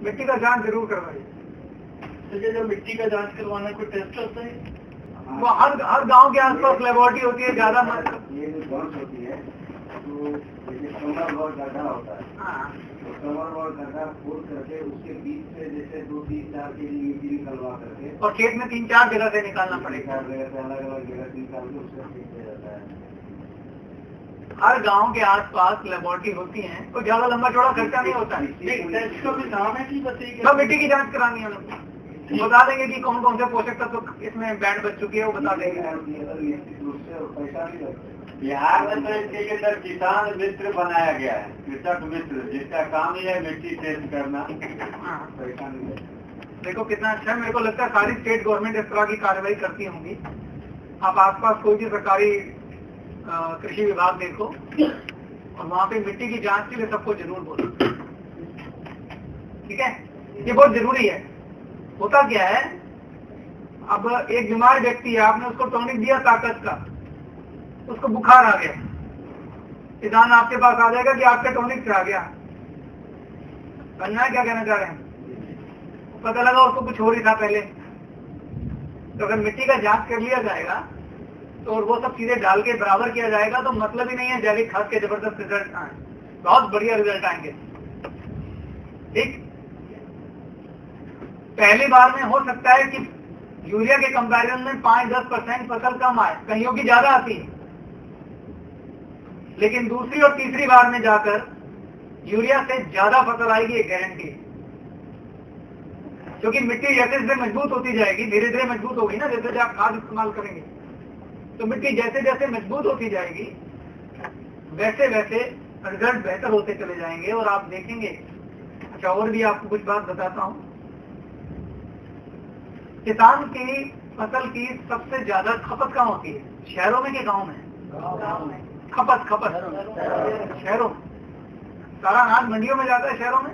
मिट्टी का जांच जरूर करवाइए। तो जो मिट्टी का जांच करवाना कोई टेस्ट होता है? वो हर गांव के आसपास लेबोरेटरी होती है, ज्यादा मत। ये जो जांच होती है तो जैसे कमर और गड्ढा होता है, तो कमर और गड्ढा खोद करके उसके बीच से जैसे 2-3-4 केजी मिट्टी निकलवा करके, और खेत में 3-4 जगह से निकालना पड़ेगा। 4 जगह से अलग अलग जगह से निकाल के उसका ठीक किया जाता है। हर गांव के आसपास लेबोरेटरी होती है, कोई ज्यादा लंबा चौड़ा खर्चा नहीं होता है। टेस्ट का भी नाम है कि बताइए? सब मिट्टी की जांच करानी है लोग, बता देंगे कि कौन कौन से पोषक तत्व इसमें बैंड बच चुकी है, वो बता देंगे। पैसा नहीं लगता। बिहार में तो इसके अंदर किसान मित्र बनाया गया है, कृषक मित्र, जिसका काम ही है मिट्टी टेस्ट करना। पैसा नहीं लगता। देखो कितना अच्छा है। मेरे को लगता है सारी स्टेट गवर्नमेंट इस तरह की कार्रवाई करती होंगी। आप आसपास कोई भी सरकारी कृषि विभाग देखो और वहाँ पे मिट्टी की जांच के लिए सबको जरूर बोलो, ठीक है? ये बहुत जरूरी है। होता क्या है, अब एक बीमार व्यक्ति है, आपने उसको टॉनिक दिया ताकत का, उसको बुखार आ गया, किसान आपके पास आ जाएगा कि आपके टॉनिक से आ गया। करना है, क्या कहना चाह रहे हैं? पता लगा उसको कुछ हो रही था पहले, तो अगर मिट्टी का जांच कर लिया जाएगा तो और वो सब चीजें डाल के बराबर किया जाएगा, तो मतलब ही नहीं है जैविक खाद के जबरदस्त रिजल्ट आए, बहुत बढ़िया रिजल्ट आएंगे। ठीक, पहली बार में हो सकता है कि यूरिया के कंपैरिजन में 5-10% फसल कम आए, कहीं की ज्यादा आती है, लेकिन दूसरी और तीसरी बार में जाकर यूरिया से ज्यादा फसल आएगी, ये गारंटी है। क्योंकि मिट्टी जैसे जैसे मजबूत होती जाएगी, धीरे धीरे मजबूत होगी ना, जैसे जैसे आप खाद इस्तेमाल करेंगे, तो मिट्टी जैसे जैसे मजबूत होती जाएगी वैसे वैसे रिजल्ट बेहतर होते चले जाएंगे, और आप देखेंगे। अच्छा, और भी आपको कुछ बात बताता हूं। किसान की फसल की सबसे ज्यादा खपत कहाँ होती है, शहरों में कि गांव में? गाँव में। खपत शहरों में। सारा अनाज मंडियों में जाता है शहरों में।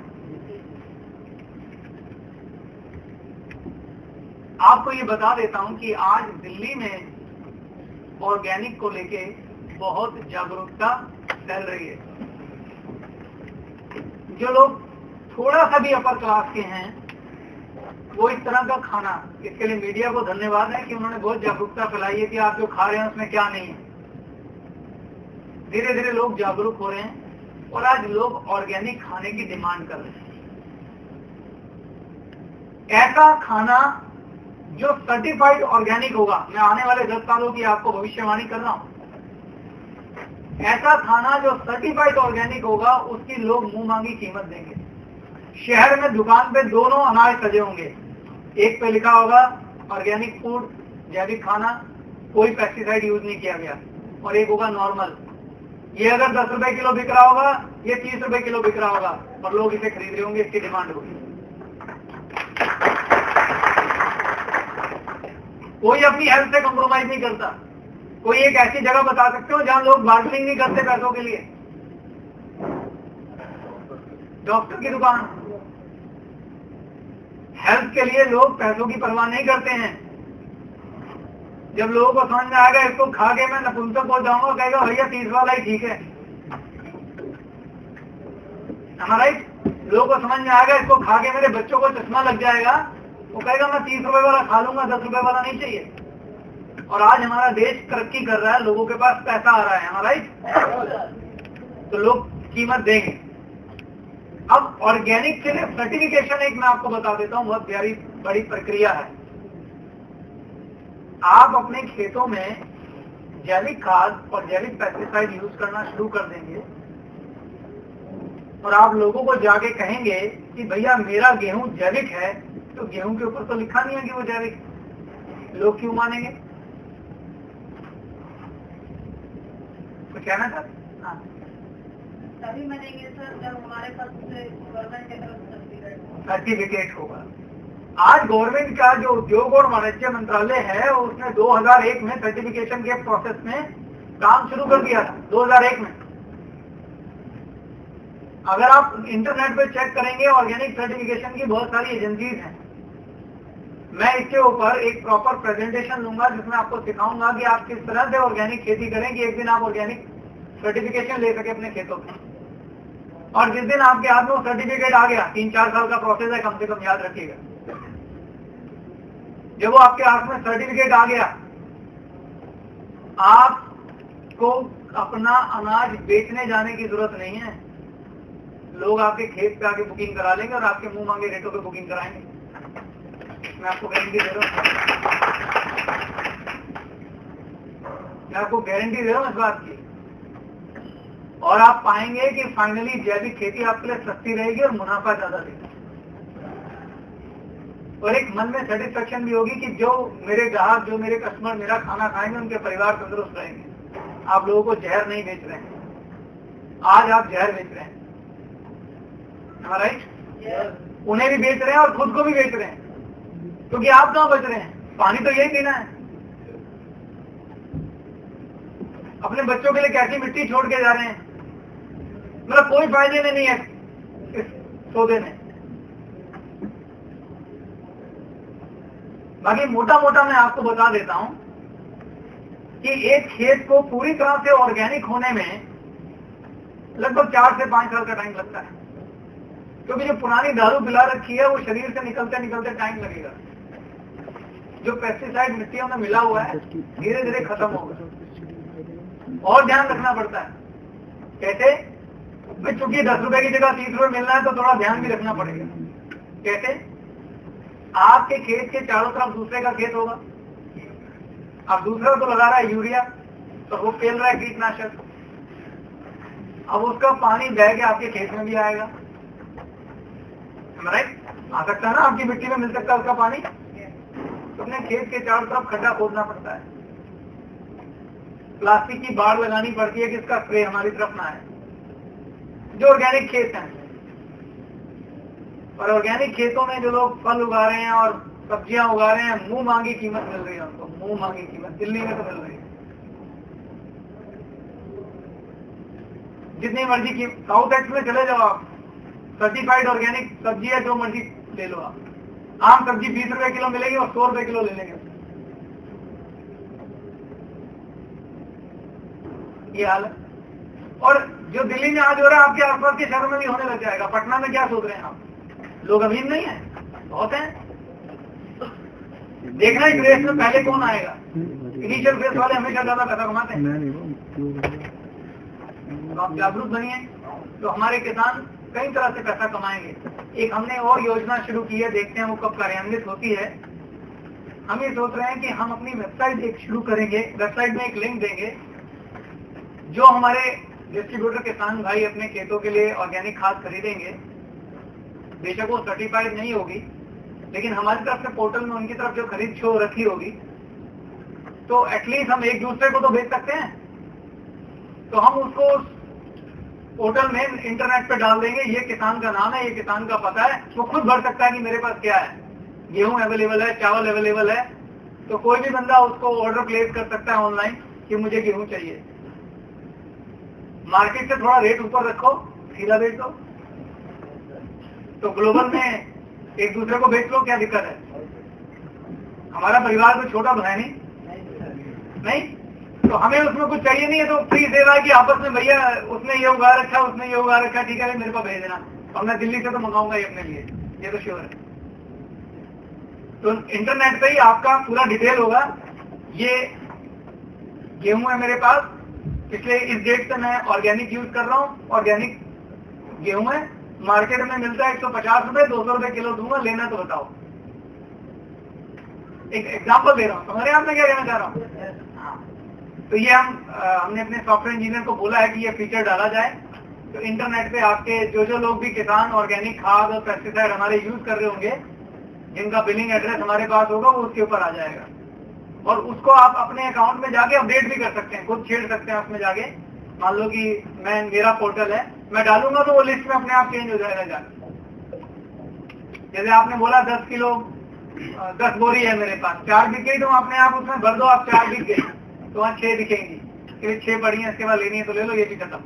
आपको ये बता देता हूं कि आज दिल्ली में ऑर्गेनिक को लेके बहुत जागरूकता फैल रही है। जो लोग थोड़ा सा भी अपर क्लास के हैं, वो इस तरह का खाना, इसके लिए मीडिया को धन्यवाद है कि उन्होंने बहुत जागरूकता फैलाई है कि आप जो खा रहे हैं उसमें क्या नहीं है। धीरे धीरे लोग जागरूक हो रहे हैं और आज लोग ऑर्गेनिक खाने की डिमांड कर रहे हैं। ऐसा खाना जो सर्टिफाइड ऑर्गेनिक होगा, मैं आने वाले 10 सालों की आपको भविष्यवाणी कर रहा हूं, ऐसा खाना जो सर्टिफाइड ऑर्गेनिक होगा उसकी लोग मुंह मांगी कीमत देंगे। शहर में दुकान पे दोनों अनाज सजे होंगे, एक पे लिखा होगा ऑर्गेनिक फूड, जैविक खाना, कोई पेस्टिसाइड यूज नहीं किया गया, और एक होगा नॉर्मल। ये अगर 10 रुपए किलो बिक रहा होगा, ये 30 रुपए किलो बिक रहा होगा, और लोग इसे खरीद रहे होंगे, इसकी डिमांड होगी। कोई अपनी हेल्थ से कॉम्प्रोमाइज नहीं करता। कोई एक ऐसी जगह बता सकते हो जहां लोग बार्गेनिंग नहीं करते पैसों के लिए? डॉक्टर की दुकान। हेल्थ के लिए लोग पैसों की परवाह नहीं करते हैं। जब लोगों को समझ में आ गया इसको खा के मैं नपुंसक हो जाऊंगा, कहेगा भैया 30 वाला ही ठीक है। हमारा लोगों को समझ में आ गया इसको खा के मेरे बच्चों को चश्मा लग जाएगा, वो कहेगा मैं 30 रुपए वाला खा लूंगा, 10 रुपए वाला नहीं चाहिए। और आज हमारा देश तरक्की कर रहा है, लोगों के पास पैसा आ रहा है, हमारा तो लोग कीमत देंगे। अब ऑर्गेनिक के लिए सर्टिफिकेशन एक मैं आपको बता देता हूं, बहुत प्यारी बड़ी प्रक्रिया है। आप अपने खेतों में जैविक खाद और जैविक पेस्टिसाइड यूज करना शुरू कर देंगे, और आप लोगों को जाके कहेंगे कि भैया मेरा गेहूं जैविक है, तो गेहूं के ऊपर तो लिखा नहीं है कि वो जैविक, लोग क्यों मानेंगे? तो कहना चाहते तभी मानेंगे सर जब हमारे पास गवर्नमेंट के तरफ सर्टिफिकेट होगा। आज गवर्नमेंट का जो उद्योग और वाणिज्य मंत्रालय है, उसने 2001 में सर्टिफिकेशन के प्रोसेस में काम शुरू कर दिया था। 2001 में अगर आप इंटरनेट पे चेक करेंगे, ऑर्गेनिक सर्टिफिकेशन की बहुत सारी एजेंसीज हैं। मैं इसके ऊपर एक प्रॉपर प्रेजेंटेशन लूंगा जिसमें आपको सिखाऊंगा कि आप किस तरह से ऑर्गेनिक खेती करें कि एक दिन आप ऑर्गेनिक सर्टिफिकेशन ले सके अपने खेतों में। और जिस दिन आपके हाथ में वो सर्टिफिकेट आ गया, 3-4 साल का प्रोसेस है, कम से कम याद रखिएगा, जब वो आपके हाथ में सर्टिफिकेट आ गया, आपको अपना अनाज बेचने जाने की जरूरत नहीं है। लोग आपके खेत पे आके बुकिंग करा लेंगे और आपके मुंह मांगे रेटों पे बुकिंग कराएंगे। मैं आपको गारंटी दे रहा हूँ, मैं आपको गारंटी दे रहा हूँ इस बात की। और आप पाएंगे कि फाइनली जैविक खेती आपके लिए सस्ती रहेगी और मुनाफा ज्यादा देगी, और एक मन में सेटिस्फेक्शन भी होगी कि जो मेरे ग्राहक, जो मेरे कस्टमर मेरा खाना खाएंगे, उनके परिवार तंदुरुस्त रहेंगे। आप लोगों को जहर नहीं बेच रहे हैं, आज आप जहर बेच रहे हैं, राइट? उन्हें भी बेच रहे हैं और खुद को भी बेच रहे हैं, क्योंकि आप कहां बच रहे हैं? पानी तो यही पीना है। अपने बच्चों के लिए कैसी मिट्टी छोड़ के जा रहे हैं, मतलब कोई फायदे में नहीं है इस सौदे में। बाकी मोटा मोटा मैं आपको बता देता हूं कि एक खेत को पूरी तरह से ऑर्गेनिक होने में लगभग 4 से 5 साल का टाइम लगता है, क्योंकि जो पुरानी दारू पिला रखी है वो शरीर से निकलते निकलते टाइम लगेगा। जो पेस्टिसाइड मिट्टियों में मिला हुआ है धीरे धीरे खत्म होगा, और ध्यान रखना पड़ता है। कैसे? चूंकि 10 रुपए की जगह 30 रुपए मिलना है तो थोड़ा ध्यान भी रखना पड़ेगा। कैसे? आपके खेत के चारों तरफ दूसरे का खेत होगा, अब दूसरा तो लगा रहा है यूरिया, तो वो फेल रहा है कीटनाशक, अब उसका पानी बह के आपके खेत में भी आएगा, राइट? आ सकता है ना, आपकी मिट्टी में मिल सकता है उसका पानी। तो अपने खेत के चारों तरफ खड्डा खोदना पड़ता है, प्लास्टिक की बाड़ लगानी पड़ती है कि इसका स्प्रे हमारी तरफ ना आए। जो ऑर्गेनिक खेत हैं, और ऑर्गेनिक खेतों में जो लोग फल उगा रहे हैं और सब्जियां उगा रहे हैं, मुंह मांगी कीमत मिल रही है उनको, मुंह मांगी कीमत दिल्ली में तो मिल रही है। जितनी मर्जी की साउथ एक्स में चले जाओ आप, सर्टिफाइड ऑर्गेनिक सब्जी है, जो मर्जी ले लो आप। आम सब्जी 20 रुपए किलो मिलेगी और 100 रुपए किलो ले लेंगे। ये हाल है। और जो दिल्ली में आज हो रहा है, आपके आसपास के शहरों में भी होने लग जाएगा। पटना में क्या सोच रहे हैं आप? लोग अमीर नहीं है, बहुत हैं। देखना इस रेस में पहले कौन आएगा। इनिशियल फेस वाले हमेशा ज्यादा पैसा कमाते हैं। तो आप जागरूक बनिए, तो हमारे किसान कई तरह से पैसा कमाएंगे। एक हमने और योजना शुरू की है, देखते हैं वो कब कार्यान्वित होती है। हम ये सोच रहे हैं कि हम अपनी वेबसाइट एक शुरू करेंगे, वेबसाइट में एक लिंक देंगे, जो हमारे डिस्ट्रीब्यूटर किसान भाई अपने खेतों के लिए ऑर्गेनिक खाद खरीदेंगे, बेशक वो सर्टिफाइड नहीं होगी, लेकिन हमारी तरफ से पोर्टल में उनकी तरफ जो खरीद शो रखी होगी, तो एटलीस्ट हम एक दूसरे को तो भेज सकते हैं। तो हम उसको पोर्टल में इंटरनेट पे डाल देंगे, ये किसान का नाम है, ये किसान का पता है, वो खुद भर सकता है कि मेरे पास क्या है, गेहूं अवेलेबल है, चावल अवेलेबल है। तो कोई भी बंदा उसको ऑर्डर प्लेस कर सकता है ऑनलाइन कि मुझे गेहूं चाहिए। मार्केट से थोड़ा रेट ऊपर रखो, सीधा बेच दो, तो ग्लोबल में एक दूसरे को बेच लो, क्या दिक्कत है? हमारा परिवार तो छोटा तो है नहीं, तो हमें उसमें कुछ चाहिए नहीं है, तो फ्री सेवा है कि आपस में भैया उसने ये उगा रखा, उसने ये उगा रखा, ठीक है मेरे को भेज देना, और मैं दिल्ली से तो मंगाऊंगा ये अपने लिए, ये तो श्योर है। तो इंटरनेट पे ही आपका पूरा डिटेल होगा, ये गेहूं है मेरे पास, पिछले इस डेट से मैं ऑर्गेनिक यूज कर रहा हूँ, ऑर्गेनिक गेहूं है, मार्केट में मिलता है 150 रुपए, 200 रुपए किलो दूंगा, लेना तो बताओ। एक एग्जाम्पल दे रहा हूँ, समझ रहे हैं आप मैं क्या कहना चाह रहा हूँ? तो ये हमने अपने सॉफ्टवेयर इंजीनियर को बोला है कि ये फीचर डाला जाए, तो इंटरनेट पे आपके जो लोग भी किसान ऑर्गेनिक खाद और पेस्टिसाइड हमारे यूज कर रहे होंगे, जिनका बिलिंग एड्रेस हमारे पास होगा, वो उसके ऊपर आ जाएगा, और उसको आप अपने अकाउंट में जाके अपडेट भी कर सकते हैं, खुद छेड़ सकते हैं उसमें जाके। मान लो कि मेरा पोर्टल है, मैं डालूंगा तो वो लिस्ट में अपने आप चेंज हो जाएगा जाके। जैसे आपने बोला 10 किलो 10 बोरी है मेरे पास, 4 बिक गई, तो अपने आप उसमें भर दो, आप 4 बिक गई, तो वहाँ 6 दिखेंगी, फिर 6 पड़ी है, इसके बाद लेनी है तो ले लो, ये भी खत्म।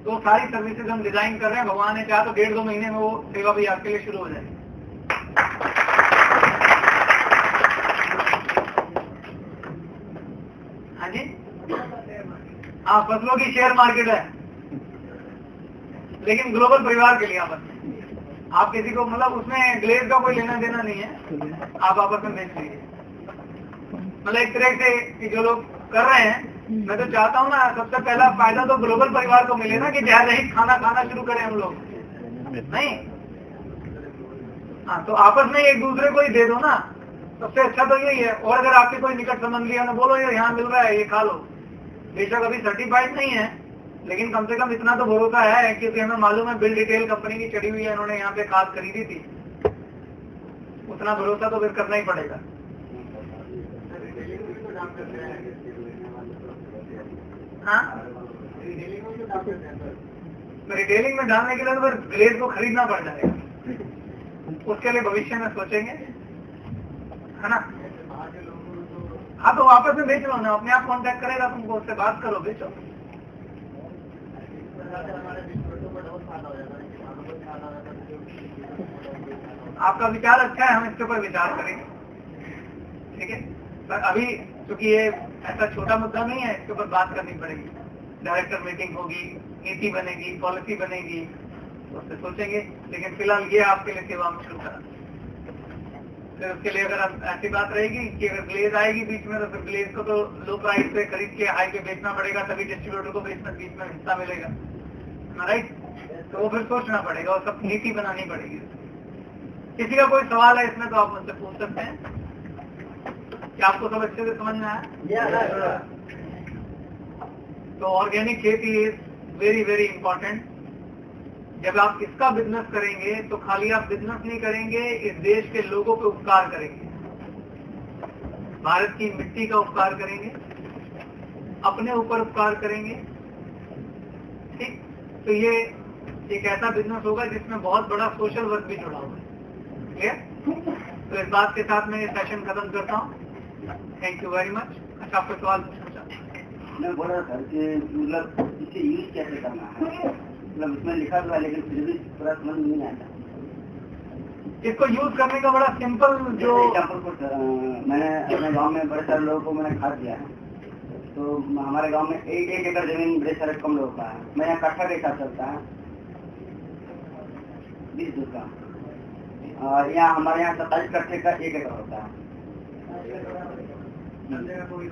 तो सारी सर्विसेज हम डिजाइन कर रहे हैं, भगवान ने चाहा तो 1.5-2 महीने में वो सेवा भी आपके लिए शुरू हो जाएगी। हाँ जी, हाँ, फसलों की शेयर मार्केट है, लेकिन ग्लोबल परिवार के लिए आपस में आप किसी को मतलब उसमें ग्लेज का कोई लेना देना नहीं है, आप आपस में बेच लीजिए। मतलब एक तरह से कि जो लोग कर रहे हैं, मैं तो चाहता हूँ ना सबसे पहला फायदा तो ग्लोबल परिवार को मिले ना कि जहर रहित खाना खाना शुरू करें हम लोग, नहीं? हाँ, तो आपस में एक दूसरे को ही दे दो ना, सबसे अच्छा तो यही है। और अगर आपके कोई निकट संबंधी है ना, बोलो ये यहाँ मिल रहा है, ये खा लो। बेशक अभी सर्टिफाइड नहीं है, लेकिन कम से कम इतना तो भरोसा है क्योंकि हमें मालूम है बिल डिटेल कंपनी की चढ़ी हुई है, इन्होंने यहाँ पे खाद खरीदी थी, उतना भरोसा तो फिर करना ही पड़ेगा। हाँ, रिटेलिंग में डालने के लिए तो फिर ग्लेज को खरीदना पड़ जाएगा, उसके लिए भविष्य में सोचेंगे, है ना? हाँ, तो वापस में बेच लो ना, अपने आप कांटेक्ट करेगा तुमको, उससे बात करो, बेचो। आपका विचार अच्छा है, हम इसके ऊपर विचार करेंगे, ठीक है? पर अभी क्योंकि ये ऐसा छोटा मुद्दा नहीं है, इसके ऊपर बात करनी पड़ेगी। डायरेक्टर मीटिंग होगी, नीति बनेगी, पॉलिसी बनेगी, तो उससे सोचेंगे। लेकिन फिलहाल ये आपके लिए सेवा में शुरू करा। फिर उसके लिए अगर ऐसी बात रहेगी कि अगर ग्लेज आएगी बीच में, तो फिर ग्लेज को तो लो प्राइस पे खरीद के हाई पे बेचना पड़ेगा, तभी डिस्ट्रीब्यूटर को बीच में हिस्सा मिलेगा, राइट? तो वो फिर सोचना पड़ेगा और सब नीति बनानी पड़ेगी। किसी का कोई सवाल है इसमें तो आप मुझसे पूछ सकते हैं। क्या आपको सब अच्छे से समझ में आया? तो ऑर्गेनिक खेती इज वेरी वेरी इंपॉर्टेंट। जब आप इसका बिजनेस करेंगे तो खाली आप बिजनेस नहीं करेंगे, इस देश के लोगों पे उपकार करेंगे, भारत की मिट्टी का उपकार करेंगे, अपने ऊपर उपकार करेंगे, ठीक? तो ये एक ऐसा बिजनेस होगा जिसमें बहुत बड़ा सोशल वर्क भी जुड़ा हुआ है। क्लियर? तो इस बात के साथ मैं ये सेशन खत्म करता हूँ। Thank you very much. अच्छा, आपको सवाल पूछना चाहता हूँ? मैं बोल रहा था कि मतलब इसे यूज कैसे करना है, मतलब इसमें लिखा हुआ है लेकिन फिर भी पूरा समझ नहीं आता। इसको यूज करने का बड़ा सिंपल जो मैंने अपने गांव में बड़े सारे लोगों को मैंने खाद दिया है। तो हमारे गांव में एक एकड़ जमीन बड़े सारे कम लोगों का है। मैं यहाँ कट्ठा के हिसाब चलता है 20 दूर का, और यहाँ हमारे यहाँ 27 कट्ठे का 1 एकड़ होता है।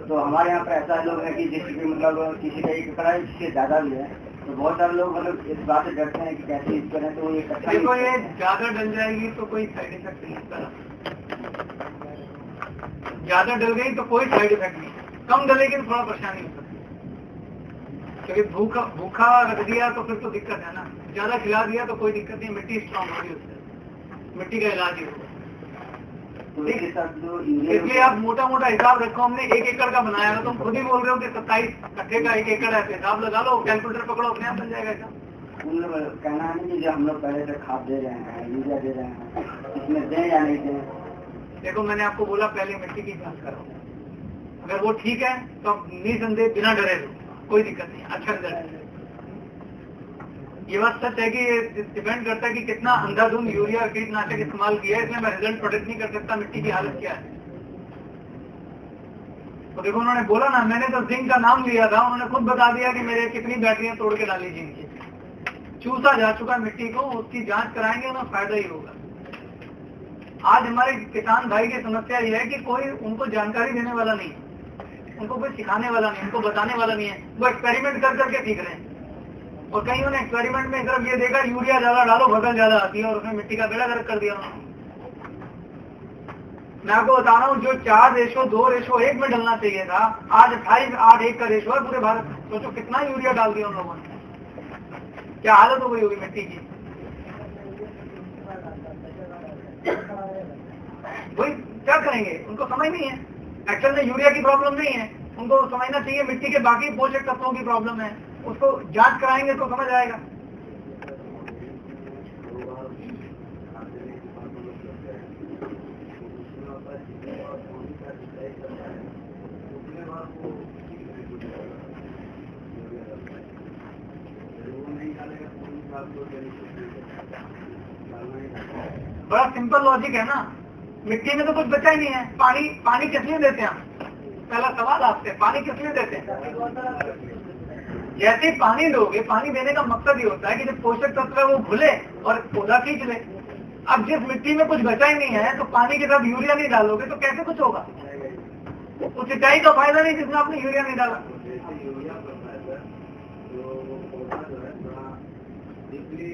तो हमारे यहाँ पर ऐसा लोग है कि जिसकी मतलब किसी का 1 एकड़ है, जिससे ज्यादा भी है। तो बहुत सारे लोग मतलब इस बात से डरते हैं कि कैसे यूज करें, तो ये कट्ठा देखो ये ज्यादा डल जाएगी तो कोई साइड इफेक्ट नहीं होता, ज्यादा डल गई तो कोई साइड इफेक्ट नहीं, कम डलेगी तो थोड़ा परेशानी हो सकती है। क्योंकि भूखा रख दिया तो फिर तो दिक्कत है ना, ज्यादा खिला दिया तो कोई दिक्कत नहीं, मिट्टी स्ट्रॉन्ग होगी उससे, मिट्टी का इलाज ही होगा। इसलिए आप मोटा मोटा हिसाब रखो। हमने 1 एकड़ का बनाया है, तुम खुद ही बोल रहे हो कि 27 कट्ठे का 1 एकड़ है, हिसाब लगा लो, कैलकुलेटर पकड़ो, अपने आप बन जाएगा। कहना है कि जो हम लोग पहले से खाद दे रहे हैं, यूरिया दे रहे हैं, इसमें दें या नहीं दें? देखो मैंने आपको बोला पहले मिट्टी की जांच करो, अगर वो ठीक है तो आप निसंदेह बिना डरे दो, कोई दिक्कत नहीं, अच्छा रिजल्ट है। ये बात सच है कि ये डिपेंड करता है कि कितना अंधाधुंध यूरिया कीटनाशक इस्तेमाल किया है, इसलिए मैं रिजल्ट प्रोडिक्ट नहीं कर सकता मिट्टी की हालत क्या है। तो देखो उन्होंने बोला ना, मैंने तो जिंक का नाम लिया था, उन्होंने खुद बता दिया कि मेरे कितनी बैटरियां तोड़ के डाली जिंक की, चूसा जा चुका मिट्टी को, उसकी जांच कराएंगे उन्हें फायदा ही होगा। आज हमारे किसान भाई की समस्या यह है कि कोई उनको जानकारी देने वाला नहीं है, उनको कोई सिखाने वाला नहीं, उनको बताने वाला नहीं है, वो एक्सपेरिमेंट कर करके सीख रहे हैं। और कहीं उन्हें एक्सपेरिमेंट में सिर्फ ये देखा यूरिया ज्यादा डालो फसल ज्यादा आती है, और उसने मिट्टी का बेड़ा गर्क कर दिया उन्होंने। मैं आपको बता रहा हूँ जो 4:2:1 में डलना चाहिए था, आज 28:8:1 का रेशो है पूरे भारत में। सोचो कितना यूरिया डाल दिया उन लोगों ने, क्या हालत हो गई होगी मिट्टी की। वही क्या करेंगे, उनको समझ नहीं है। एक्चुअल में यूरिया की प्रॉब्लम नहीं है, उनको समझना चाहिए मिट्टी के बाकी पोषक तत्वों की प्रॉब्लम है, उसको जांच कराएंगे तो समझ आएगा। बड़ा सिंपल लॉजिक है ना, मिट्टी में तो कुछ बचा ही नहीं है। पानी किस लिए देते हैं हम? पहला सवाल आपसे, पानी किस लिए देते हैं? जैसे पानी दोगे, पानी देने का मकसद ये होता है कि जब पोषक तत्व है वो घुले और पौधा खींच ले। अब जिस मिट्टी में कुछ बचा ही नहीं है तो पानी के साथ यूरिया नहीं डालोगे तो कैसे कुछ होगा? उस सिंचाई का फायदा नहीं जिसमें आपने यूरिया नहीं डाला। यूरिया पड़ता है सर, तो वो पौधा जो है थोड़ा डीपली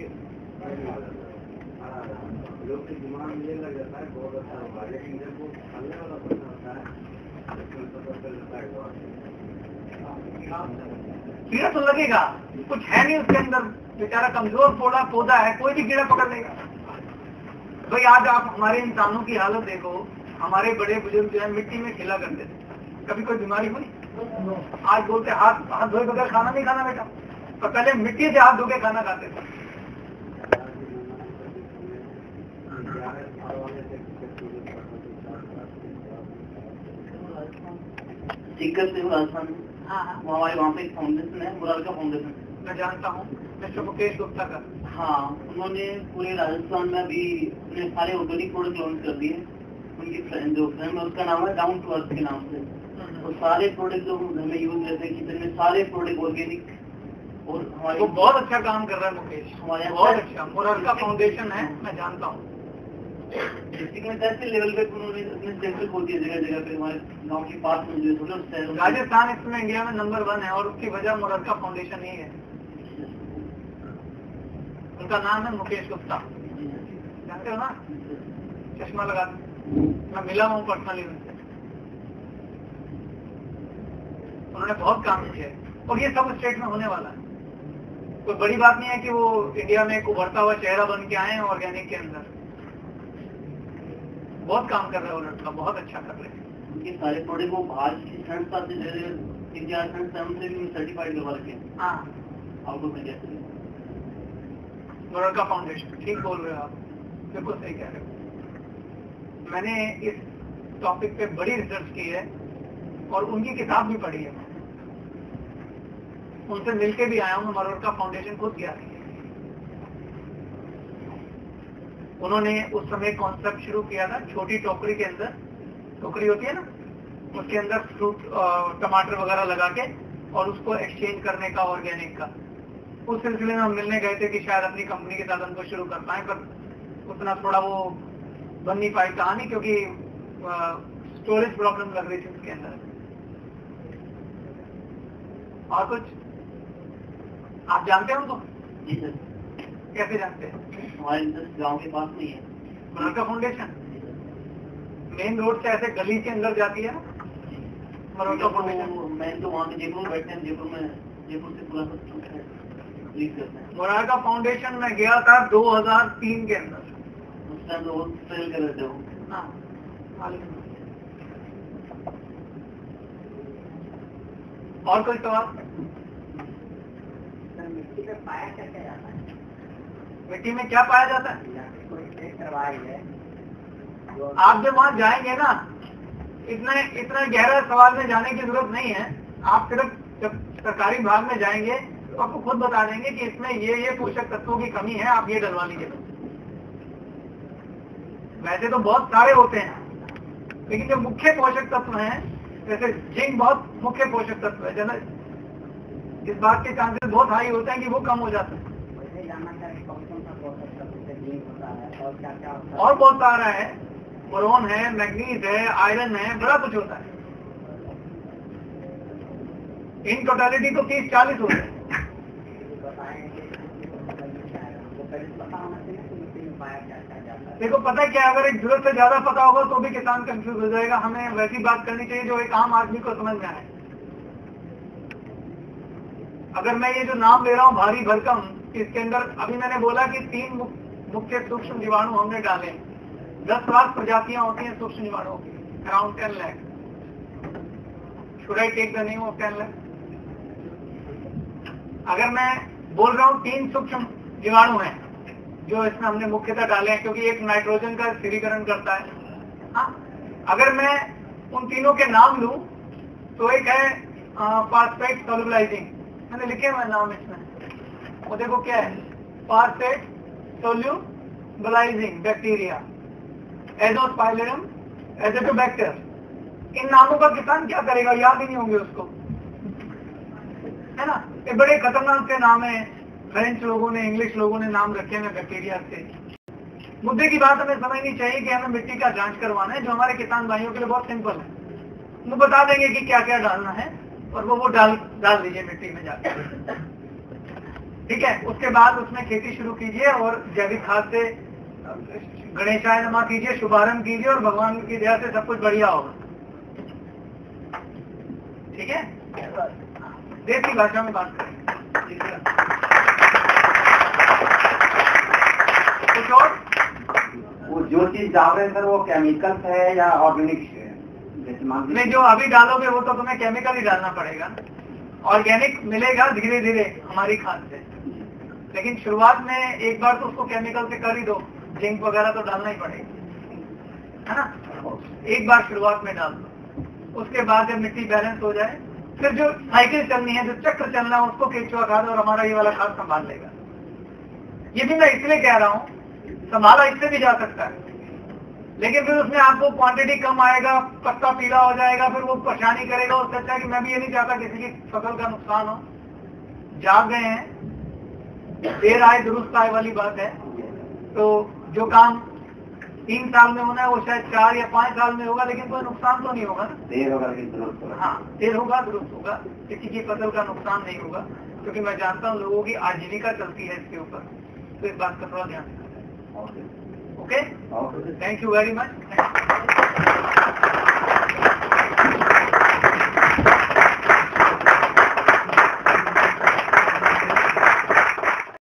लोग के दिमाग में ये लग जाता है बहुत अच्छा होगा, लेकिन जब वो फलने वाला पौधा होता है उसमें पता चल जाता है कीड़ा तो लगेगा, कुछ है नहीं उसके अंदर, बेचारा कमजोर पौधा है, कोई भी कीड़ा पकड़ लेगा। भाई आज आप हमारे इंसानों की हालत देखो, हमारे बड़े बुजुर्ग जो है मिट्टी में खिला करते थे, कभी कोई बीमारी हुई? आज बोलते हाथ धोए बगैर खाना नहीं खाना बेटा, तो पहले मिट्टी से हाथ धो के खाना खाते थे। सीकर से राजस्थान में हमारे वहाँ पे एक फाउंडेशन है, मुरारका फाउंडेशन। मैं जानता हूँ, मिस्टर मुकेश गुप्ता का। हाँ, उन्होंने पूरे राजस्थान में अभी अपने सारे ऑर्गेनिक प्रोडक्ट लॉन्च कर दिए। उनकी जो फ्रेंड है उसका नाम है डाउन टू अर्थ के नाम से। तो सारे प्रोडक्ट जो घर में यूज लेते हैं किचन में, सारे प्रोडक्ट ऑर्गेनिक। और हमारे वो बहुत अच्छा काम कर रहा है मुकेश, हमारे बहुत अच्छा। मुरारका फाउंडेशन है, मैं जानता हूँ। डिस्ट्रिक्ट में तहसील लेवल पे उन्होंने अपने सेंटर खोल दिए जगह जगह पे, हमारे गाँव के पास में जो छोटे शहरों। राजस्थान इसमें इंडिया में नंबर 1 है और उसकी वजह मुरारका फाउंडेशन ही है। उनका नाम है मुकेश गुप्ता, जानते हो ना? चश्मा लगा, मैं मिला हूँ पर्सनली उनसे, उन्होंने बहुत काम किया है और ये सब स्टेट में होने वाला है। कोई बड़ी बात नहीं है कि वो इंडिया में एक उभरता हुआ चेहरा बन के आए हैं ऑर्गेनिक के अंदर। बहुत काम कर रहे हैं वो लड़का, बहुत अच्छा कर रहे हैं। उनके सारे प्रोडक्ट वो बाहर की संस्था से इंडिया संस्था से भी सर्टिफाइड करवा रखे हैं। हाँ, आउट ऑफ इंडिया से। मुरारका फाउंडेशन, ठीक बोल रहे हो आप, बिल्कुल सही कह रहे हो। मैंने इस टॉपिक पे बड़ी रिसर्च की है और उनकी किताब भी पढ़ी है, उनसे मिलके भी आया हूँ। मुरारका फाउंडेशन खुद गया था। उन्होंने उस समय कॉन्सेप्ट शुरू किया था, छोटी टोकरी के अंदर, टोकरी होती है ना, उसके अंदर फ्रूट टमाटर वगैरह लगा के और उसको एक्सचेंज करने का, ऑर्गेनिक का। उस सिलसिले में हम मिलने गए थे कि शायद अपनी कंपनी के साथ उनको शुरू कर पाए, पर उतना थोड़ा वो बन नहीं पाई कहानी, क्योंकि स्टोरेज प्रॉब्लम लग रही थी उसके अंदर। और कुछ आप जानते हो तो? जी सर। कैसे जानते हैं? हमारे गांव के पास नहीं है मुरारका फाउंडेशन। मेन रोड से ऐसे गली के अंदर जाती है मुरारका फाउंडेशन। मैं तो वहाँ पे जयपुर बैठते हैं, जयपुर से पूरा सब लीड करते हैं। मुरारका फाउंडेशन में गया था 2003 के अंदर। उस टाइम तो बहुत ट्रेल कर रहे थे वो। हाँ, और कोई सवाल? मिट्टी में पाया कैसे जाता है? मिट्टी में क्या पाया जाता है? कोई टेस्ट करवाई है? आप जब वहां जाएंगे ना, इतना गहरा सवाल में जाने की जरूरत नहीं है। आप सिर्फ जब सरकारी विभाग में जाएंगे तो आपको खुद बता देंगे कि इसमें ये पोषक तत्वों की कमी है, आप ये डलवा लीजिए। वैसे तो बहुत सारे होते हैं, लेकिन जो मुख्य पोषक तत्व हैं, जैसे जिंक बहुत मुख्य पोषक तत्व है, जना इस बात के चांसेस बहुत हाई होते हैं कि वो कम हो जाता है। और बहुत सारा है, बोरोन है, मैग्नीज है, आयरन है, बड़ा कुछ होता है। इन टोटलिटी तो 30-40 होते हैं। देखो पता क्या, अगर एक जरूरत से ज्यादा पता होगा तो भी किसान कंफ्यूज हो जाएगा। हमें वैसी बात करनी चाहिए जो एक आम आदमी को समझ में आए। अगर मैं ये जो नाम ले रहा हूँ भारी भरकम, इसके अंदर अभी मैंने बोला कि 3 मुख्य सूक्ष्म जीवाणु हमने डाले। 10 लाख प्रजातियां होती हैं सूक्ष्म जीवाणुओं की, around 10 lakh. Should I take the name of 10 lakh? अगर मैं बोल रहा हूँ 3 सूक्ष्म जीवाणु हैं जो इसमें हमने मुख्यतः डाले हैं, क्योंकि एक नाइट्रोजन का स्थिरीकरण करता है। हाँ, अगर मैं उन तीनों के नाम लूं तो एक है फास्फेट सोल्यूबलाइजिंग, मैंने लिखे हुए नाम इसमें, वो देखो क्या है, फास्फेट सोल्यूबलाइजिंग बैक्टीरिया, एजोस्पाइलेरम एज़ोटोबैक्टर। इन नामों का किसान क्या करेगा, याद ही नहीं होंगे उसको। है ना। ये बड़े खतरनाक के नाम है, फ्रेंच लोगों ने, इंग्लिश लोगों ने नाम रखे हैं बैक्टीरिया से। मुद्दे की बात हमें समझनी चाहिए कि हमें मिट्टी का जांच करवाना है, जो हमारे किसान भाइयों के लिए बहुत सिंपल है। वो बता देंगे कि क्या क्या डालना है और वो डाल दीजिए मिट्टी में जाकर, ठीक है। उसके बाद उसमें खेती शुरू कीजिए और जैविक खाद से गणेशाय नमः कीजिए, शुभारंभ कीजिए और भगवान की दया से सब कुछ बढ़िया होगा, ठीक है। देसी भाषा में बात करें। कुछ और वो जो चीज डाल रहे हैं सर, वो केमिकल्स है या ऑर्गेनिक है? जैसे मान लीजिए नहीं, जो अभी डालोगे वो तो तुम्हें केमिकल ही डालना पड़ेगा, ऑर्गेनिक मिलेगा धीरे धीरे हमारी खाद से, लेकिन शुरुआत में एक बार तो उसको केमिकल से कर ही दो, जिंक वगैरह तो डालना ही पड़ेगा, है ना। एक बार शुरुआत में डाल दो, उसके बाद जब मिट्टी बैलेंस हो जाए, फिर जो साइकिल चलनी है, जो चक्र चलना है, उसको केचुआ खाद और हमारा ये वाला खाद संभाल लेगा। ये भी मैं इसलिए कह रहा हूँ, संभाला इससे भी जा सकता है, लेकिन फिर उसमें आपको क्वांटिटी कम आएगा, पत्ता पीला हो जाएगा, फिर वो परेशानी करेगा। उससे अच्छा कि मैं भी ये नहीं चाहता किसी की फसल का नुकसान हो। जाग गए हैं, देर आए दुरुस्त आए वाली बात है। तो जो काम 3 साल में होना है वो शायद 4 या 5 साल में होगा, लेकिन कोई नुकसान तो नहीं होगा ना। देर होगा लेकिन दुरुस्त होगा। हाँ, देर होगा दुरुस्त होगा, किसी की फसल का नुकसान नहीं होगा, क्योंकि मैं जानता हूँ लोगों की आजीविका चलती है इसके ऊपर। तो इस बात का थोड़ा ध्यान रखें। Okay, thank you very much.